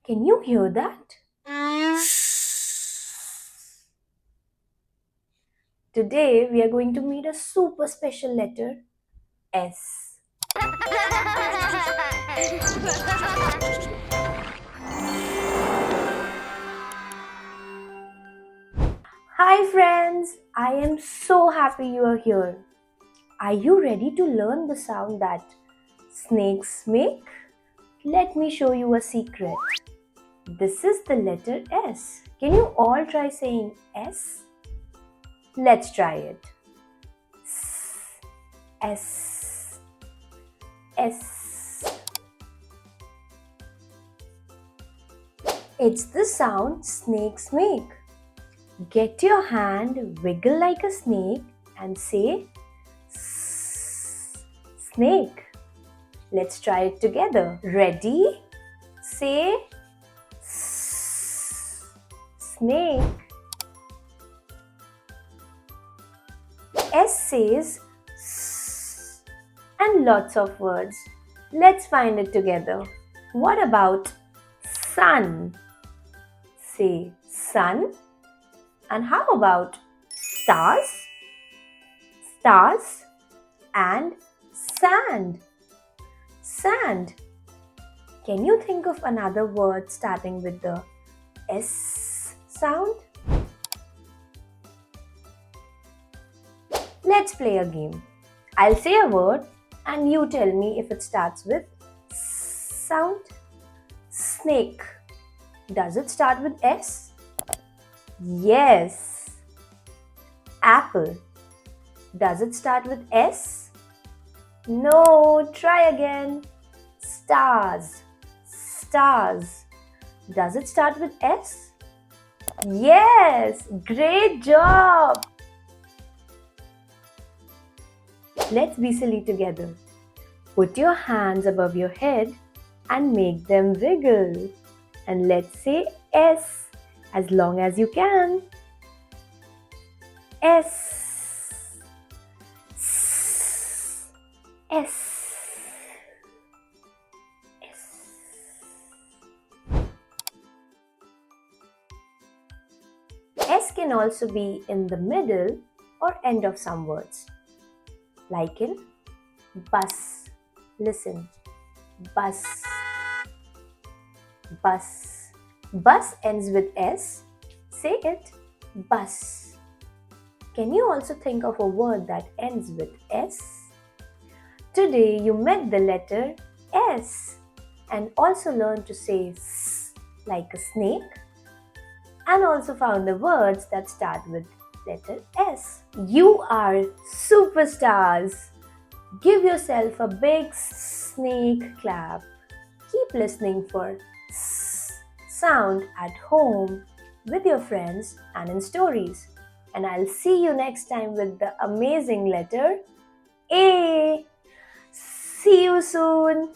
Can you hear that? Today we are going to meet a super special letter, S. Hi friends, I am so happy you are here. Are you ready to learn the sound that snakes make? Let me show you a secret. This is the letter S. Can you all try saying S? Let's try it. S. S. It's the sound snakes make. Get your hand, wiggle like a snake and say snake. Let's try it together. Ready? Say snake. S says S and lots of words. Let's find it together. What about sun? Say sun. And how about stars? Stars. And sand. Sand. Can you think of another word starting with the S sound? Let's play a game. I'll say a word and you tell me if it starts with S sound. Snake. Does it start with S? Yes. Apple. Does it start with S? No. Try again. Stars. Stars. Does it start with S? Yes. Great job. Let's be silly together. Put your hands above your head and make them wiggle. And let's say S as long as you can. S. S. S. S. S can also be in the middle or end of some words. Like in bus. Listen. Bus. Bus. Bus ends with S. Say it. Bus. Can you also think of a word that ends with S? Today you met the letter S and also learned to say S like a snake and also found the words that start with letter S. You are superstars. Give yourself a big snake clap. Keep listening for S sound at home with your friends and in stories. And I'll see you next time with the amazing letter A. See you soon.